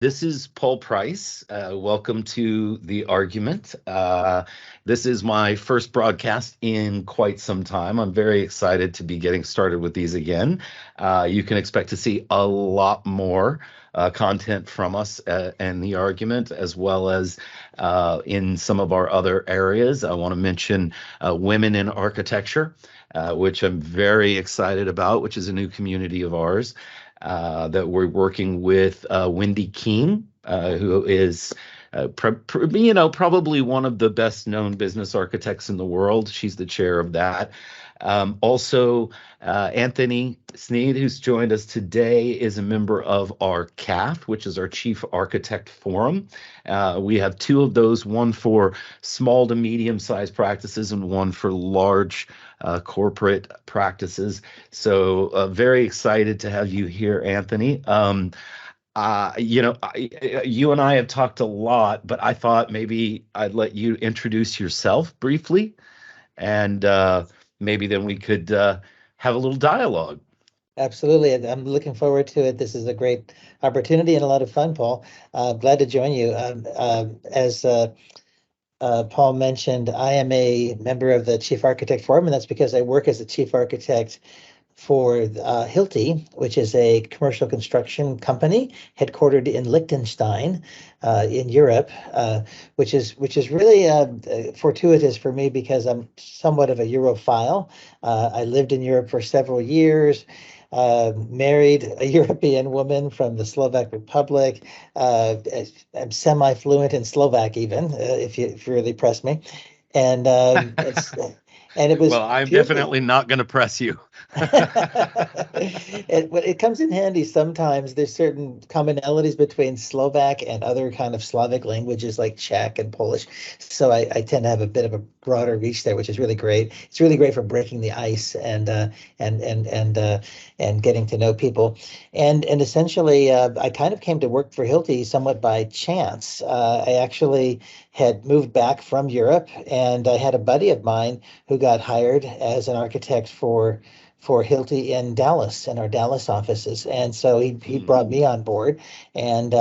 This is Paul Price. Welcome to The Argument. This is my first broadcast in quite some time. I'm very excited to be getting started with these again. You can expect to see a lot more content from us and The Argument, as well as in some of our other areas. I want to mention Women in Architecture, which I'm very excited about, which is a new community of ours that we're working with Wendy Keene, who is probably one of the best known business architects in the world. She's the chair of that. Also, Anthony Sneed, who's joined us today, is a member of our CAF, which is our Chief Architect Forum. We have two of those, one for small to medium-sized practices and one for large corporate practices. So very excited to have you here, Anthony. You and I have talked a lot, but I thought maybe I'd let you introduce yourself briefly, and maybe then we could have a little dialogue. Absolutely. I'm looking forward to it. This is a great opportunity and a lot of fun, Paul. Glad to join you. As Paul mentioned, I am a member of the Chief Architect Forum, and that's because I work as a chief architect for Hilti, which is a commercial construction company headquartered in Liechtenstein, in Europe, which is really fortuitous for me because I'm somewhat of a Europhile. I lived in Europe for several years. Married a European woman from the Slovak Republic. I'm semi-fluent in Slovak, even if you really press me. And it was well, I'm beautiful. Definitely not going to press you. It comes in handy sometimes. There's certain commonalities between Slovak and other kind of Slavic languages like Czech and Polish. So I tend to have a bit of a broader reach there, which is really great. It's really great for breaking the ice and getting to know people. And essentially, I kind of came to work for Hilti somewhat by chance. I actually had moved back from Europe, and I had a buddy of mine who got hired as an architect for Hilti in Dallas, in our Dallas offices. And so he brought me on board, and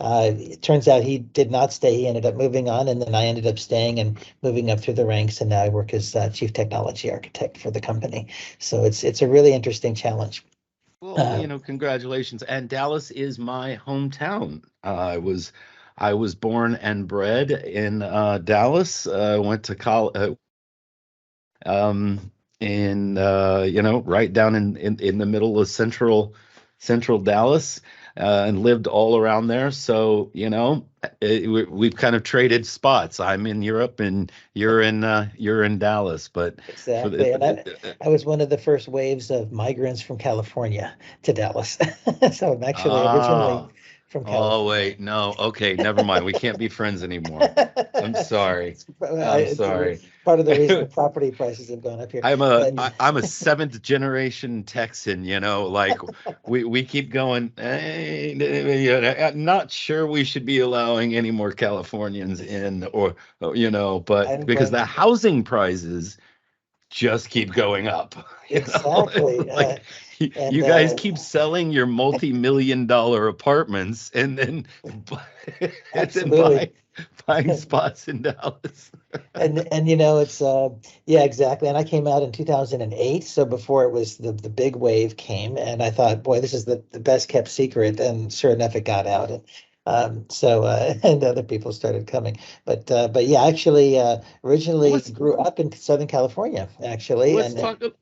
it turns out he did not stay. He ended up moving on, and then I ended up staying and moving up through the ranks, and now I work as chief technology architect for the company. So it's a really interesting challenge. Well, congratulations. And Dallas is my hometown. I was born and bred in Dallas. Went to college, right down in the middle of central Dallas, and lived all around there. So we've kind of traded spots. I'm in Europe, and you're in Dallas. But exactly, and I was one of the first waves of migrants from California to Dallas. So I'm actually originally from California. Oh, wait, no. Okay, never mind. We can't be friends anymore. I'm sorry. I'm sorry. Part of the reason the property prices have gone up here. I'm a seventh generation Texan, like we keep going. I'm not sure we should be allowing any more Californians in, but because the housing prices just keep going up. Exactly. You guys keep selling your multi-million-dollar apartments and then buying spots in Dallas. and it's yeah, exactly. And I came out in 2008, so before it was the big wave came, and I thought, boy, this is the best kept secret, and sure enough, it got out. And other people started coming, but yeah, actually, originally grew up in Southern California, actually.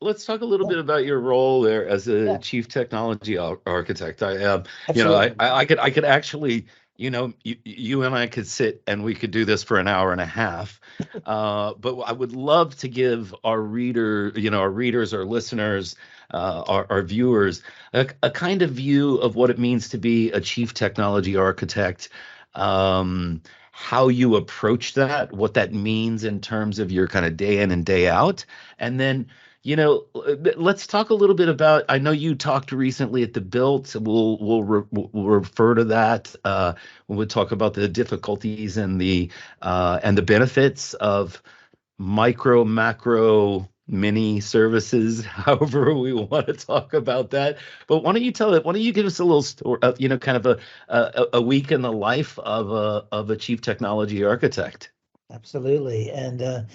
Let's talk a little bit about your role there as a chief technology architect. I could actually, you and I could sit and we could do this for an hour and a half, but I would love to give our readers, our listeners, our viewers, a kind of view of what it means to be a chief technology architect, how you approach that, what that means in terms of your kind of day in and day out. And then, let's talk a little bit about, I know you talked recently at the Built. We'll refer to that when we talk about the difficulties and the benefits of micro, macro mini services, however we want to talk about that. But why don't you give us a little story, kind of a week in the life of a chief technology architect? Absolutely. And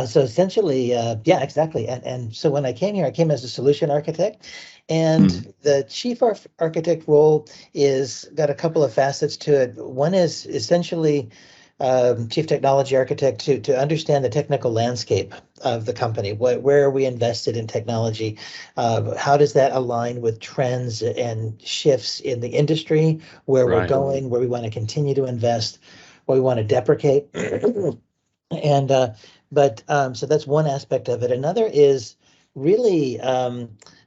so essentially, yeah, exactly. And so when I came here, I came as a solution architect, Mm, and the chief architect role is got a couple of facets to it. One is essentially chief technology architect to understand the technical landscape of the company. Where are we invested in technology? How does that align with trends and shifts in the industry? Where we're right. going? Where we want to continue to invest? What we want to deprecate? And but so that's one aspect of it. Another is really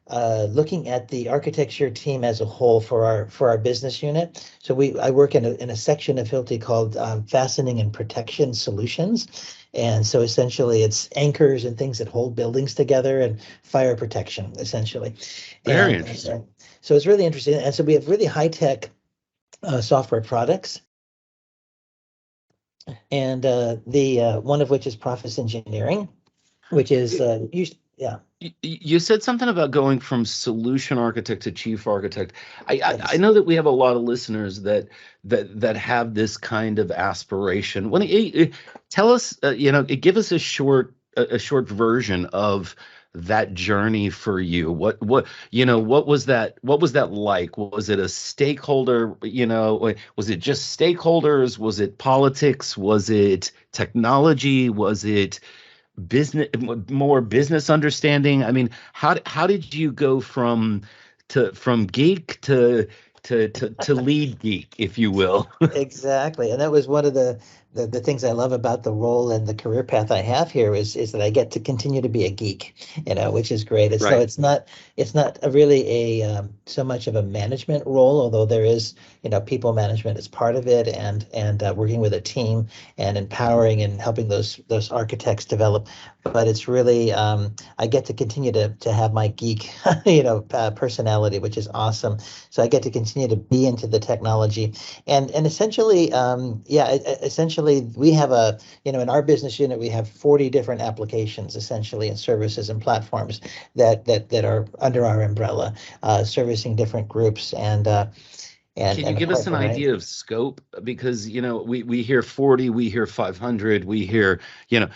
looking at the architecture team as a whole for our business unit. So I work in a section of Hilti called Fastening and Protection Solutions. And so essentially it's anchors and things that hold buildings together and fire protection, essentially. Very And interesting. so it's really interesting. And so we have really high tech software products, and the one of which is process engineering, which is yeah, You said something about going from solution architect to chief architect. I yes, know that we have a lot of listeners that have this kind of aspiration. Tell us, give us a short version of that journey for you. What was that like? Was it a stakeholder, was it just stakeholders? Was it politics? Was it technology? Was it business, more business understanding? I mean, how did you go from geek to lead geek, if you will? exactly. And that was one of the things I love about the role and the career path I have here is that I get to continue to be a geek, which is great. So Right. it's not really so much of a management role, although there is, people management is part of it, and working with a team and empowering and helping those architects develop. But it's really I get to continue to have my geek, personality, which is awesome. So I get to continue to be into the technology, and essentially, yeah, essentially we have in our business unit, we have 40 different applications essentially, and services and platforms that are under our umbrella, servicing different groups Can you and a give us an partner, right? idea of scope? Because we hear 40, we hear 500, we hear, you know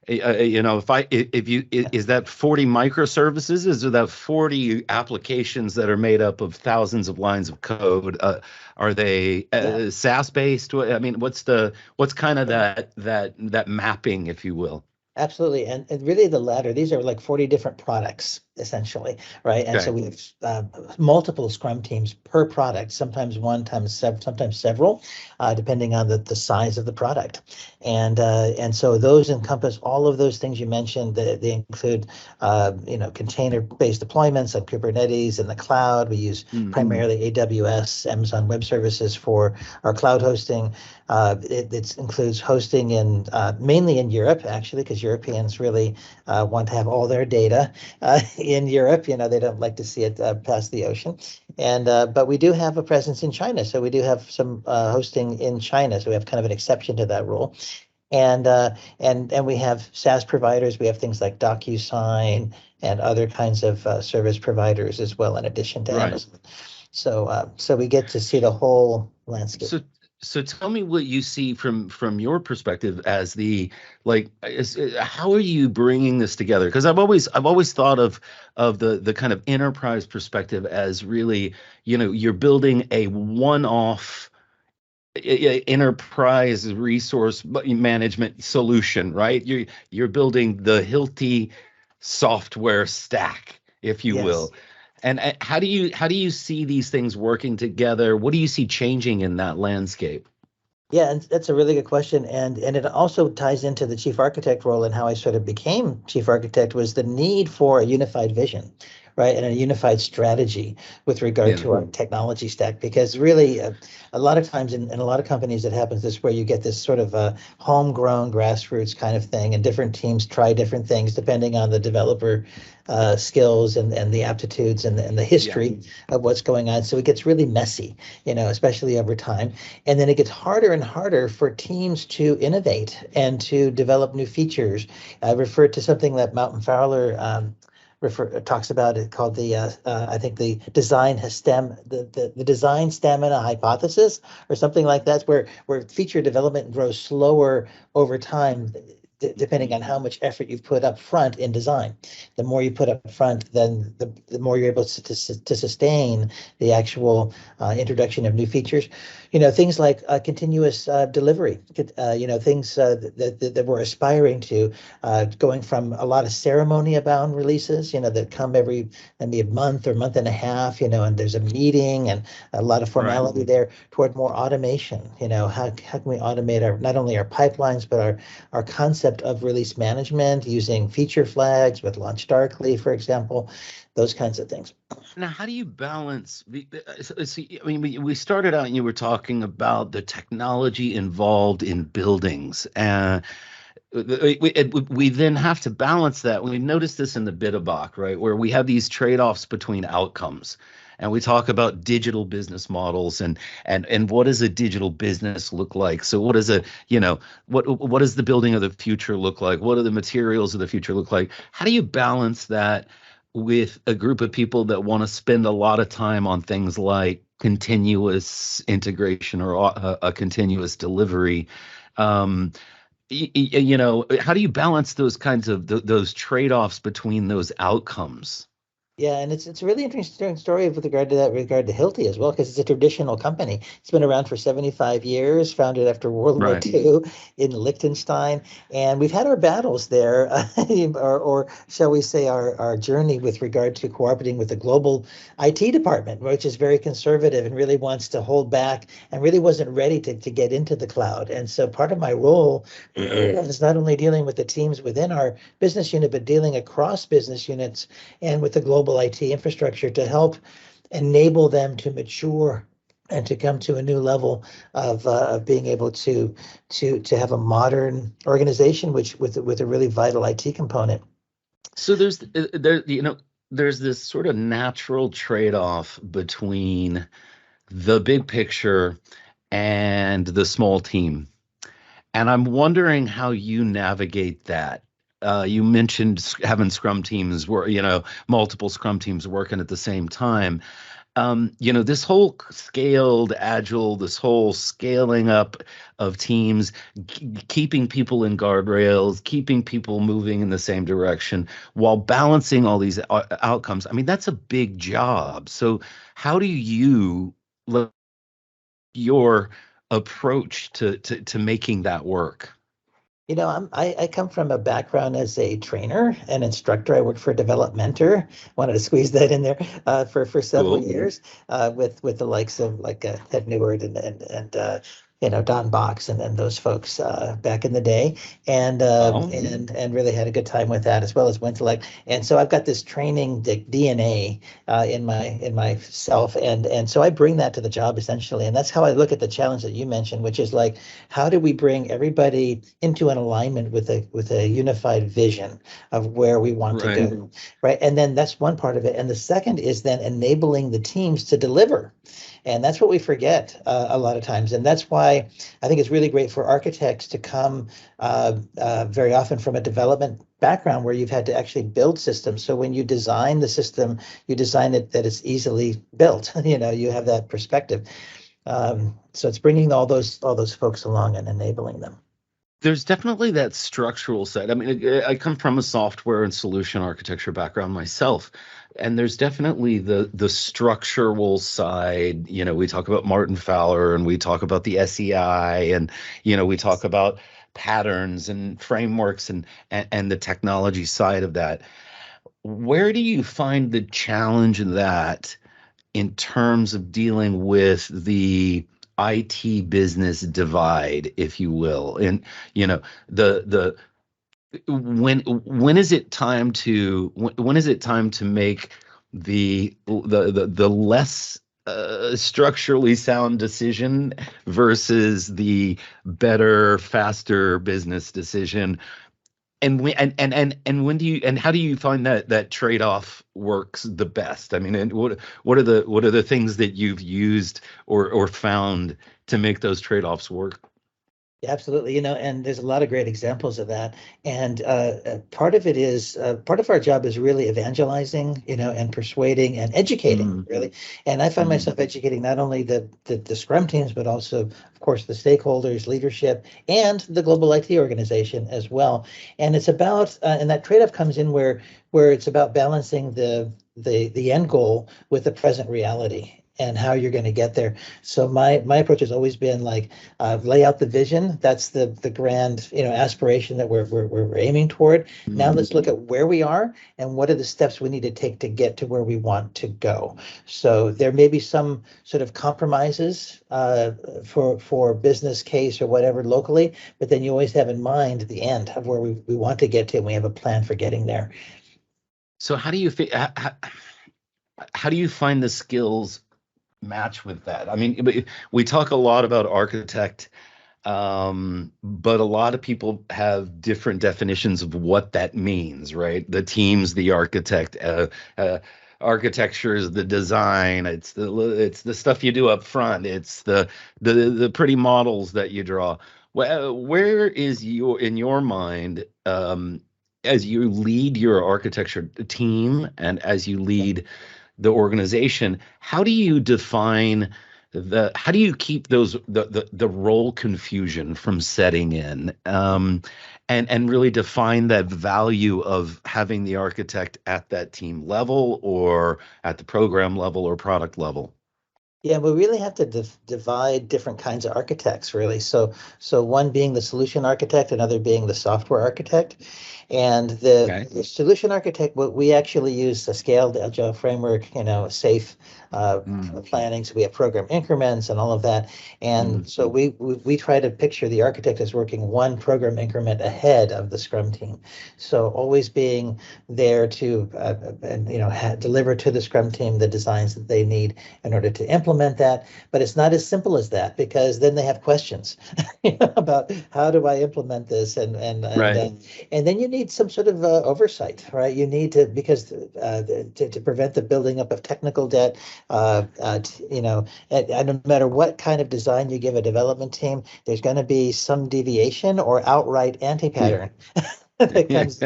if you is that 40 microservices? Is that 40 applications that are made up of thousands of lines of code? Are they Yeah. SaaS based? I mean, what's kind of that mapping, if you will? Absolutely. And really the latter, these are like 40 different products, essentially, right? And so Okay. we have multiple Scrum teams per product, sometimes one, sometimes several, depending on the size of the product. And so those encompass all of those things you mentioned. They include, container-based deployments like Kubernetes in the cloud. We use Mm, primarily AWS, Amazon Web Services for our cloud hosting. It includes hosting mainly in Europe, actually, because Europeans really want to have all their data in Europe. They don't like to see it past the ocean. But we do have a presence in China, so we do have some hosting in China. So we have kind of an exception to that rule. And we have SaaS providers. We have things like DocuSign and other kinds of service providers as well, in addition to right. Amazon. So we get to see the whole landscape. So so tell me what you see from your perspective as the how are you bringing this together? Because I've always thought of the kind of enterprise perspective as really, you're building a one-off enterprise resource management solution, right? You're building the Hilti software stack, if you Yes. will. And how do you see these things working together? What do you see changing in that landscape? Yeah, and that's a really good question, and it also ties into the chief architect role, and how I sort of became chief architect was the need for a unified vision, right, and a unified strategy with regard Yeah. to our technology stack. Because really, a lot of times in a lot of companies, it happens this way. You get this sort of a homegrown grassroots kind of thing, and different teams try different things depending on the developer skills and the aptitudes and the history of what's going on. So it gets really messy, especially over time. And then it gets harder and harder for teams to innovate and to develop new features. I referred to something that Mountain Fowler talks about it called the I think the the design stamina hypothesis or something like that, where feature development grows slower over time depending on how much effort you've put up front in design. The more you put up front, then the more you're able to sustain the actual introduction of new features. Things like continuous delivery, things that we're aspiring to, going from a lot of ceremony bound releases, that come every maybe a month or month and a half, and there's a meeting and a lot of formality there, toward more automation. How can we automate not only our pipelines, but our concept of release management using feature flags with Launch Darkly, for example, those kinds of things. Now, how do you balance? See, I mean, we started out and you were talking about the technology involved in buildings, and we then have to balance that. We notice this in the Bitterbox, right, where we have these trade-offs between outcomes. And we talk about digital business models and what does a digital business look like? So what is what does the building of the future look like? What do the materials of the future look like? How do you balance that with a group of people that want to spend a lot of time on things like continuous integration or a continuous delivery? How do you balance those kinds of those trade-offs between those outcomes? Yeah, and it's a really interesting story with regard to Hilti as well, because it's a traditional company. It's been around for 75 years, founded after World War Right. II in Liechtenstein, and we've had our battles there, or shall we say our journey with regard to cooperating with the global IT department, which is very conservative and really wants to hold back and really wasn't ready to get into the cloud. And so part of my role is not only dealing with the teams within our business unit, but dealing across business units and with the global IT infrastructure to help enable them to mature and to come to a new level of being able to have a modern organization, which with a really vital IT component. So there's this sort of natural trade-off between the big picture and the small team. And I'm wondering how you navigate that. You mentioned having scrum teams where, multiple scrum teams working at the same time. This whole scaled agile, this whole scaling up of teams, keeping people in guardrails, keeping people moving in the same direction while balancing all these outcomes. I mean, that's a big job. So how do you look your approach to making that work? I come from a background as a trainer and instructor. I worked for Developmentor. Wanted to squeeze that in there for several Cool. years with the likes of like Ted Neward and Don Box and those folks back in the day, and really had a good time with that, as well as Wintellect. And so I've got this training DNA in myself, and so I bring that to the job essentially, and that's how I look at the challenge that you mentioned, which is like, how do we bring everybody into an alignment with a unified vision of where we want to go, right? And then that's one part of it, and the second is then enabling the teams to deliver. And that's what we forget a lot of times. And that's why I think it's really great for architects to come very often from a development background where you've had to actually build systems. So when you design the system, you design it that it's easily built. You have that perspective. So it's bringing all those folks along and enabling them. There's definitely that structural side. I mean, I come from a software and solution architecture background myself, and there's definitely the structural side. We talk about Martin Fowler, and we talk about the SEI, and we talk about patterns and frameworks and the technology side of that. Where do you find the challenge in that in terms of dealing with the IT business divide, if you will? And the when is it time to make the less structurally sound decision versus the better, faster business decision? And when do you and how do you find that trade-off works the best? I mean, and what are the things that you've used or found to make those trade-offs work? Yeah, absolutely. And there's a lot of great examples of that. And part of it is part of our job is really evangelizing, and persuading and educating, Mm, really. And I find mm. myself educating not only the Scrum teams, but also, of course, the stakeholders, leadership, and the global IT organization as well. And it's about and that trade-off comes in where it's about balancing the end goal with the present reality and how you're going to get there. So my approach has always been like lay out the vision. That's the grand aspiration that we're aiming toward. Now Mm. let's look at where we are and what are the steps we need to take to get to where we want to go. So there may be some sort of compromises for business case or whatever locally, but then you always have in mind the end of where we want to get to, and we have a plan for getting there. So how do you find the skills match with that? I mean, we talk a lot about architect, but a lot of people have different definitions of what that means, right? The team's the architect. Architecture is the design. It's the stuff you do up front. It's the pretty models that you draw. Where is in your mind, as you lead your architecture team and as you lead the organization, how do you define how do you keep the role confusion from setting in, and really define that value of having the architect at that team level or at the program level or product level? Yeah, we really have to divide different kinds of architects, really. So one being the solution architect, another being the software architect. And Okay. the solution architect, what we actually use a scaled agile framework, safe Mm, planning. So we have program increments and all of that. mm, And so we try to picture the architect as working one program increment ahead of the Scrum team. So always being there to and deliver to the Scrum team the designs that they need in order to implement that. But it's not as simple as that, because then they have questions about how do I implement this, right. and then you need some sort of oversight, right? You need to, because to prevent the building up of technical debt. And no matter what kind of design you give a development team, there's going to be some deviation or outright Yeah. anti-pattern that comes,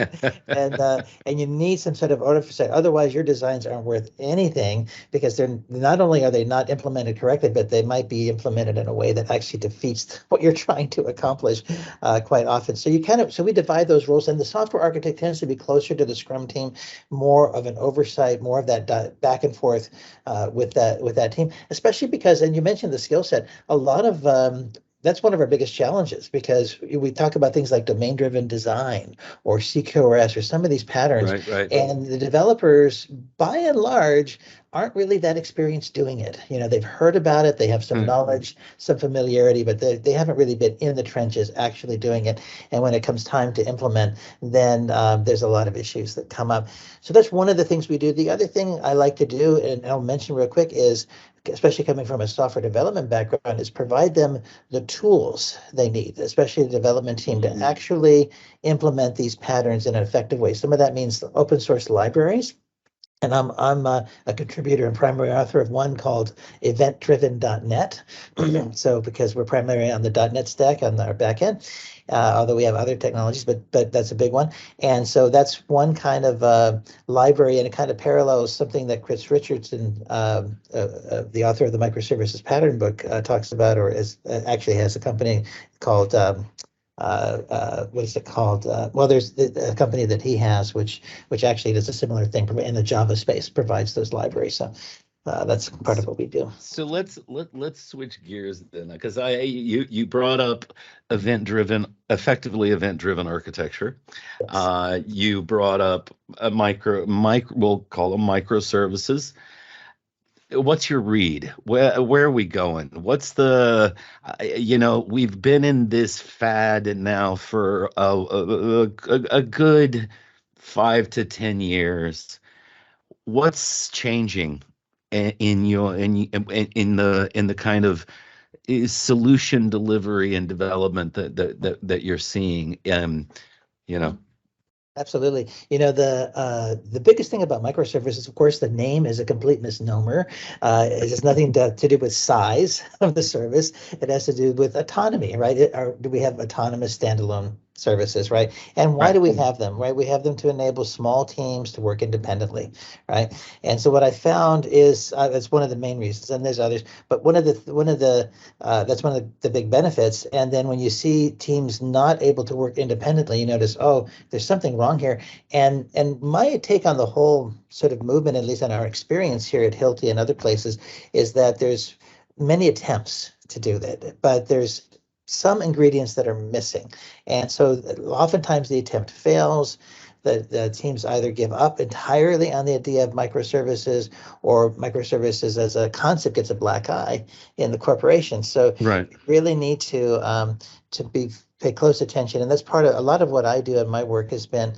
and you need some sort of oversight. Otherwise, your designs aren't worth anything, because they're not only are they not implemented correctly, but they might be implemented in a way that actually defeats what you're trying to accomplish quite often. So we divide those roles, and the software architect tends to be closer to the Scrum team, more of an oversight, more of that back and forth with that team, especially because, and you mentioned the skill set, a lot of that's one of our biggest challenges, because we talk about things like domain-driven design or CQRS or some of these patterns, Right, right. and the developers, by and large, aren't really that experienced doing it. They've heard about it, they have some Huh. knowledge, some familiarity, but they haven't really been in the trenches actually doing it. And when it comes time to implement, then there's a lot of issues that come up. So that's one of the things we do. The other thing I like to do, and I'll mention real quick, is, especially coming from a software development background, is provide them the tools they need, especially the development team, to Mm, actually implement these patterns in an effective way. Some of that means open source libraries. And I'm a contributor and primary author of one called event-driven.net. So because we're primarily on the .NET stack on our back end, although we have other technologies, but that's a big one. And so that's one kind of library, and it kind of parallels something that Chris Richardson, the author of the Microservices Pattern Book, talks about, or actually has a company called what is it called? Well, there's a company that he has, which actually does a similar thing in the Java space, provides those libraries. So that's part of what we do. So let's switch gears then, because you brought up effectively event-driven architecture. Yes. You brought up a we'll call them microservices. What's your read? Where are we going? What's we've been in this fad now for a good 5 to 10 years. what's changing in your in the kind of solution delivery and development that you're seeing? You know. Absolutely. The biggest thing about microservices, of course, the name is a complete misnomer. It has nothing to do with size of the service. It has to do with autonomy, right? Do we have autonomous standalone services, right? And why Right. do we have them, right? We have them to enable small teams to work independently, right? And so what I found is that's one of the main reasons, and there's others, but that's one of the big benefits. And then when you see teams not able to work independently, you notice, oh, there's something wrong here. And my take on the whole sort of movement, at least in our experience here at Hilti and other places, is that there's many attempts to do that, but there's some ingredients that are missing. And so oftentimes the attempt fails. The teams either give up entirely on the idea of microservices, or microservices as a concept gets a black eye in the corporation. So Right. you really need to pay close attention. And that's part of a lot of what I do in my work has been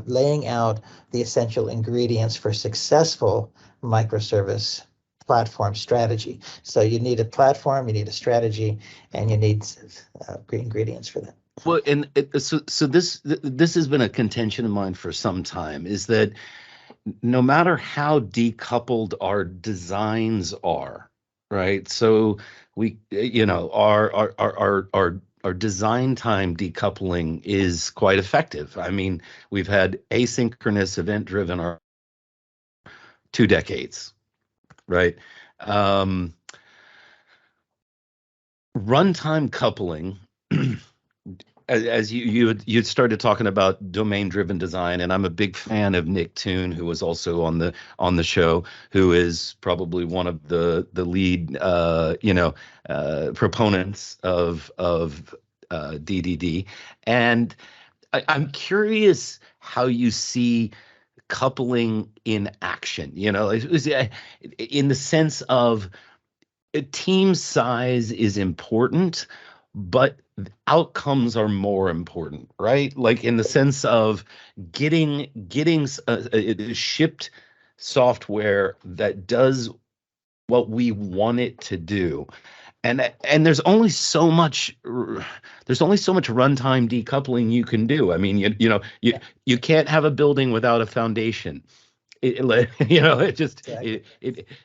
laying out the essential ingredients for successful microservice platform strategy. So you need a platform, you need a strategy, and you need ingredients for that. Well, and so this has been a contention of mine for some time, is that no matter how decoupled our designs are, right? So we, our design time decoupling is quite effective. I mean, we've had asynchronous event-driven our 2 decades, right? Um, Runtime coupling, as you'd started talking about domain-driven design, and I'm a big fan of Nick Toon, who was also on the show, who is probably one of the lead proponents of DDD. And I'm curious how you see coupling in action. In the sense of team size is important, but outcomes are more important, right? Like in the sense of getting shipped software that does what we want it to do. And there's only so much runtime decoupling you can do. I mean, you can't have a building without a foundation. Exactly.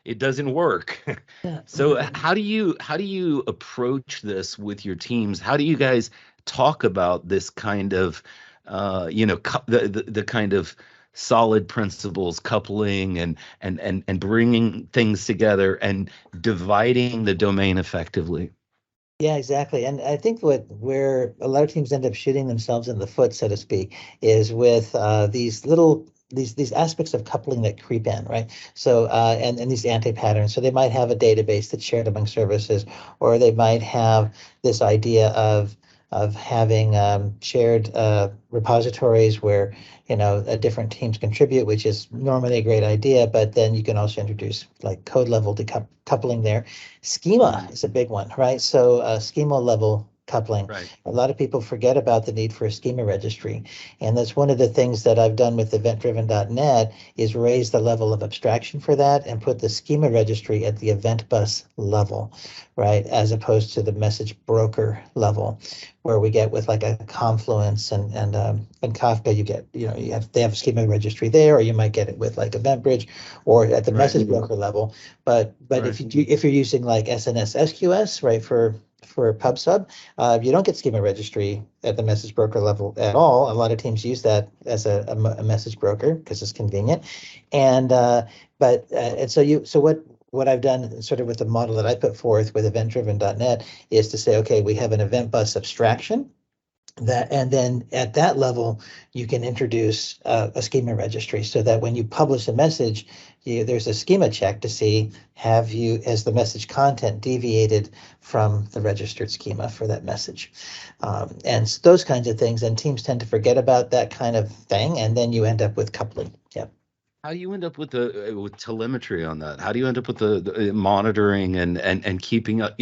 It doesn't work. Yeah. So how do you approach this with your teams? How do you guys talk about this kind of the kind of solid principles, coupling and bringing things together and dividing the domain effectively? Yeah, exactly. And I think where a lot of teams end up shooting themselves in the foot, so to speak, is with these aspects of coupling that creep in, right? So and these anti-patterns. So they might have a database that's shared among services, or they might have this idea of having shared repositories where different teams contribute, which is normally a great idea. But then you can also introduce like code level decoupling there. Schema is a big one, right? So schema level coupling. Right. A lot of people forget about the need for a schema registry. And that's one of the things that I've done with event-driven.net is raise the level of abstraction for that and put the schema registry at the event bus level, right? As opposed to the message broker level, where we get with like a Confluence and Kafka, they have a schema registry there, or you might get it with like EventBridge or at the Right. message broker level. But Right. if you're using like SNS SQS, right, for PubSub, you don't get schema registry at the message broker level at all. A lot of teams use that as a message broker because it's convenient. And so what I've done sort of with the model that I put forth with event-driven.net is to say, okay, we have an event bus abstraction and then at that level, you can introduce a schema registry so that when you publish a message, there's a schema check to see has the message content deviated from the registered schema for that message, and those kinds of things. And teams tend to forget about that kind of thing, and then you end up with coupling. Yeah. How do you end up with telemetry on that? How do you end up with the monitoring and keeping up,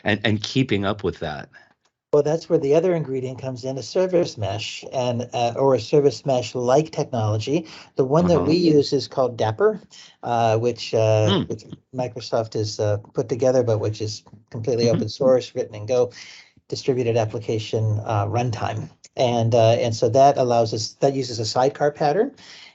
and keeping up with that? Well, that's where the other ingredient comes in, a service mesh and or a service mesh like technology. The one that Uh-huh. we use is called Dapper, Hmm. which Microsoft has put together, but which is completely Hmm. open source, written in Go, distributed application runtime. And so that allows us, that uses a sidecar pattern.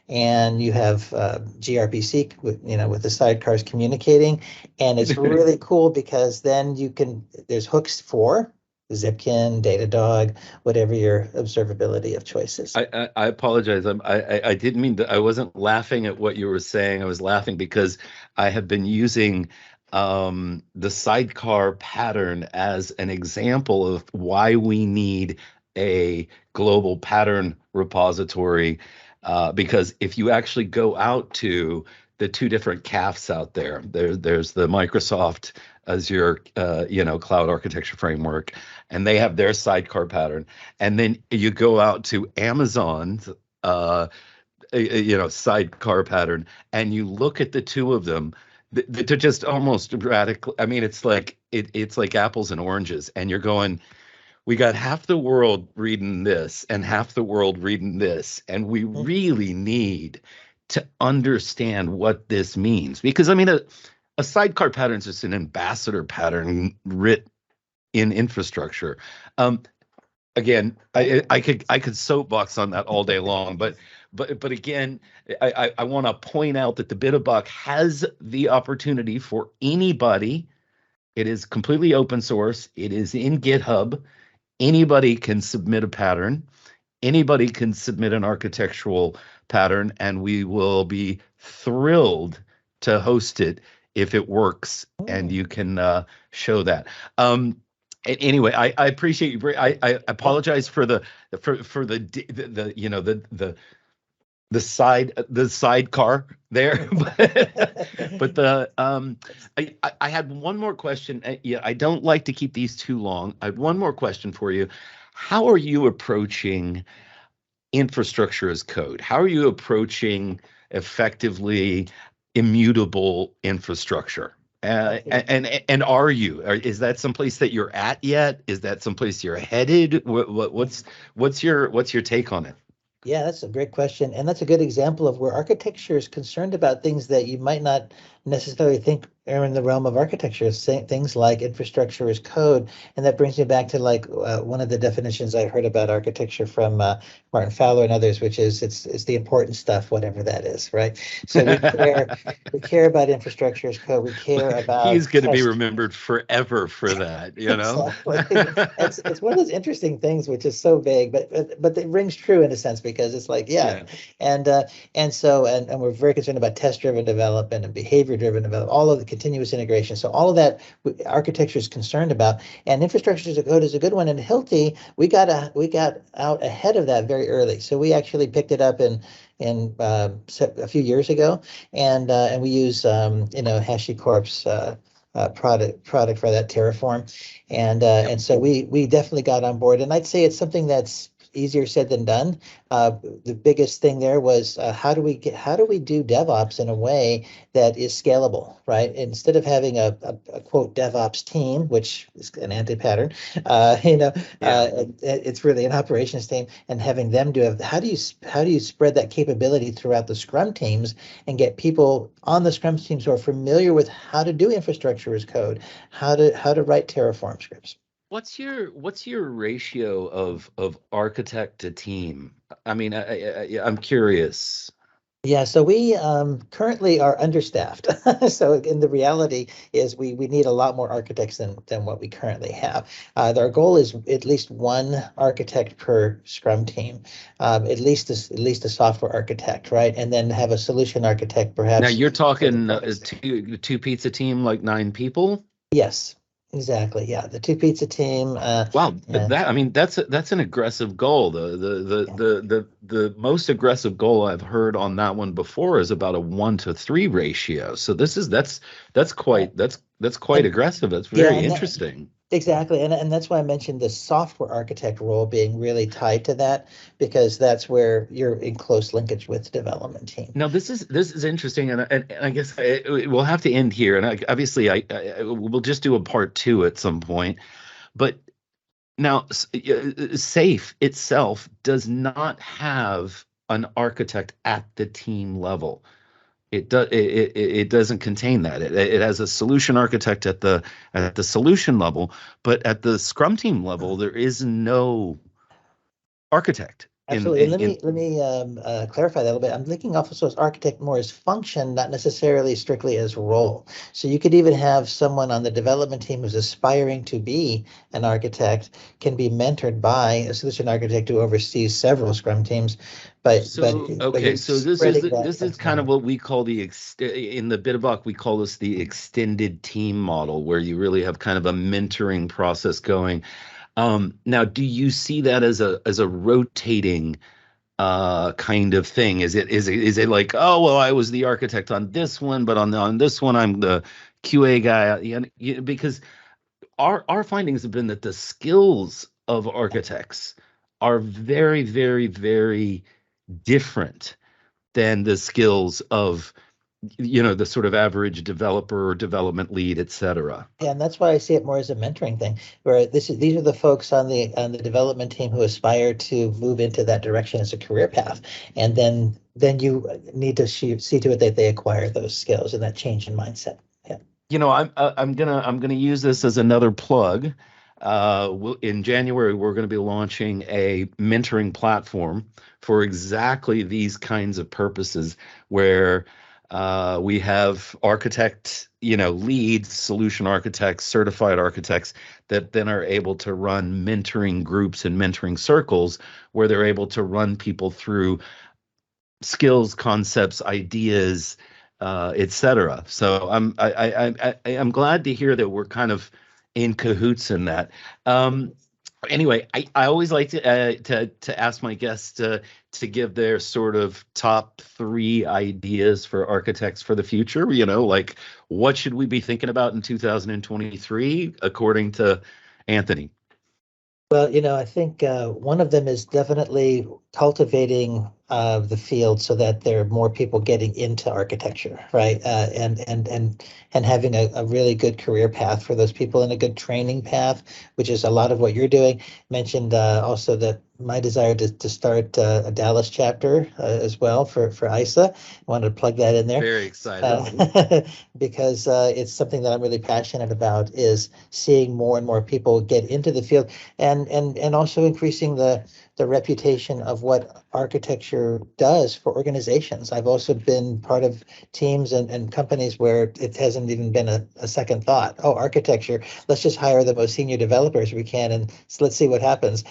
And you have gRPC with, with the sidecars communicating. And it's really cool because then you can, there's hooks for Zipkin, Datadog, whatever your observability of choices. I apologize. I didn't mean to. I wasn't laughing at what you were saying. I was laughing because I have been using the sidecar pattern as an example of why we need a global pattern repository. Because if you actually go out to the two different CAFs out there's the Microsoft Azure, cloud architecture framework, and they have their sidecar pattern. And then you go out to Amazon's, sidecar pattern, and you look at the two of them. They're just almost radical. I mean, it's like apples and oranges, and you're going, we got half the world reading this and half the world reading this, and we really need to understand what this means. Because I mean, a sidecar pattern is just an ambassador pattern writ in infrastructure. Um, Again, I could soapbox on that all day long, but again, I want to point out that the Bitterbuck has the opportunity for anybody. It is completely open source. It is in GitHub. Anybody can submit a pattern. Anybody can submit an architectural pattern, and we will be thrilled to host it if it works and Mm. you can show that. Anyway, I appreciate you. I Yeah. apologize for the sidecar there, but I had one more question. Yeah, I don't like to keep these too long. I have one more question for you. How are you approaching infrastructure as code? How are you approaching effectively immutable infrastructure? And are you? Is that someplace that you're at yet? Is that someplace you're headed? What's your take on it? Yeah, that's a great question. And that's a good example of where architecture is concerned about things that you might not necessarily think are in the realm of architecture, things like infrastructure as code. And that brings me back to like one of the definitions I heard about architecture from Martin Fowler and others, which is it's the important stuff, whatever that is, right? So we care about infrastructure as code. We care He's about going to be test. remembered forever for that, you know? Exactly. It's one of those interesting things which is so vague, but it rings true in a sense because it's like, yeah. Yeah. And we're very concerned about test-driven development and behavior-driven development, all of the continuous integration. So all of that architecture is concerned about, and infrastructure as a code is a good one. And Hilti, we got out ahead of that very early. So we actually picked it up a few years ago, and we use HashiCorp's product for that Terraform, and so we definitely got on board. And I'd say it's something that's easier said than done. The biggest thing there was how do we do DevOps in a way that is scalable, right? Instead of having a quote DevOps team, which is an anti-pattern, Yeah. it's really an operations team, and having them do it. How do you spread that capability throughout the Scrum teams and get people on the Scrum teams who are familiar with how to do infrastructure as code, how to write Terraform scripts? What's your ratio of architect to team? I mean, I'm curious. Yeah, so we currently are understaffed. So in the reality is we need a lot more architects than what we currently have. Our goal is at least one architect per Scrum team, at least a software architect, right? And then have a solution architect, Now perhaps you're for the talking products. two pizza team, like 9 people. Yes, exactly. Yeah, the two pizza team. Wow, Uh, I mean that's an aggressive goal. yeah. The most aggressive goal I've heard on that one before is about a 1-to-3 ratio. So that's Yeah. quite And aggressive. That's yeah, very and interesting. exactly. And that's why I mentioned the software architect role being really tied to that, because that's where you're in close linkage with the development team. Now this is interesting, and I guess we'll have to end here. And obviously, we'll just do a part two at some point. But Now, SAFE itself does not have an architect at the team level. It doesn't contain that. It has a solution architect at the solution level, but at the Scrum team level, there is no architect Absolutely. And let me clarify that a little bit. I'm thinking also as architect more as function, not necessarily strictly as role. So you could even have someone on the development team who's aspiring to be an architect can be mentored by a solution architect who oversees several Scrum teams, but Okay, you're so spreading that this is kind of functionality. what we call in the Bitterbuck, we call this the extended team model, where you really have kind of a mentoring process going. Now, do you see that as a rotating kind of thing? Is it like, oh well, I was the architect on this one, but on this one I'm the QA guy? Because our findings have been that the skills of architects are very, very, very different than the skills of the sort of average developer or development lead, et cetera. Yeah, and that's why I see it more as a mentoring thing, where these are the folks on the development team who aspire to move into that direction as a career path, and then you need to see to it that they acquire those skills and that change in mindset. Yeah. I'm gonna use this as another plug. In January, we're going to be launching a mentoring platform for exactly these kinds of purposes, where we have architect, leads, solution architects, certified architects that then are able to run mentoring groups and mentoring circles where they're able to run people through skills, concepts, ideas, etc. So I'm glad to hear that we're kind of in cahoots in that. Anyway, I always like to ask my guests to give their sort of top three ideas for architects for the future. Like what should we be thinking about in 2023, according to Anthony? Well, I think one of them is definitely cultivating the field so that there are more people getting into architecture, right? And having a really good career path for those people and a good training path, which is a lot of what you're doing. Mentioned also that my desire to start a Dallas chapter as well for ISA. I wanted to plug that in there. Very excited. Because it's something that I'm really passionate about is seeing more and more people get into the field and also increasing the reputation of what architecture does for organizations. I've also been part of teams and companies where it hasn't even been a second thought. Oh, architecture, let's just hire the most senior developers we can and let's see what happens,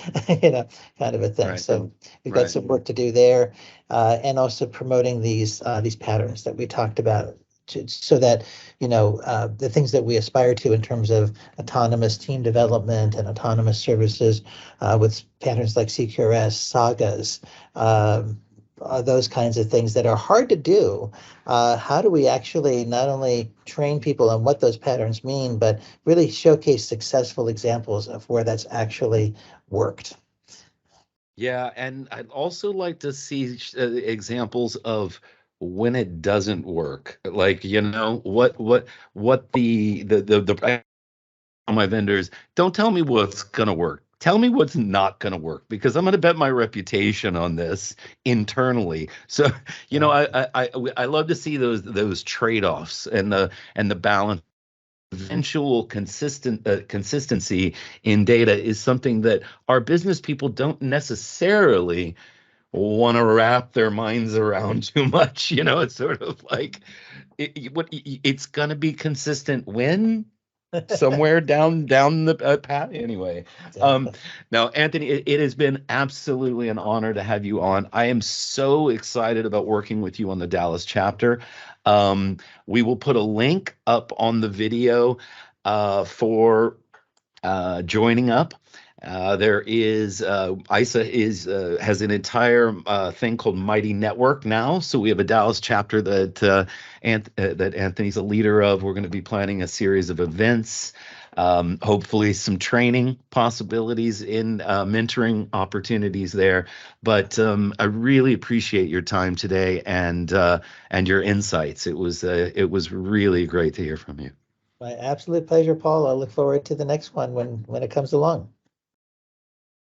kind of a thing. Right. So we've got Right. some work to do there, and also promoting these patterns that we talked about so that the things that we aspire to in terms of autonomous team development and autonomous services with patterns like CQRS, sagas, those kinds of things that are hard to do. How do we actually not only train people on what those patterns mean, but really showcase successful examples of where that's actually worked? Yeah, and I'd also like to see examples of when it doesn't work. Like, what the my vendors, don't tell me what's gonna work. Tell me what's not gonna work, because I'm gonna bet my reputation on this internally. So, I love to see those trade-offs and the balance. Eventual consistency in data is something that our business people don't necessarily want to wrap their minds around too much. It's sort of like it's going to be consistent when somewhere down the path anyway. um Exactly. Now, Anthony, it has been absolutely an honor to have you on. I am so excited about working with you on the Dallas chapter. We will put a link up on the video for joining up. There is ISA has an entire thing called Mighty Network now. So we have a Dallas chapter that Anthony's a leader of. We're going to be planning a series of events, hopefully some training possibilities in mentoring opportunities there. But I really appreciate your time today and your insights. It was really great to hear from you. My absolute pleasure, Paul. I look forward to the next one when it comes along.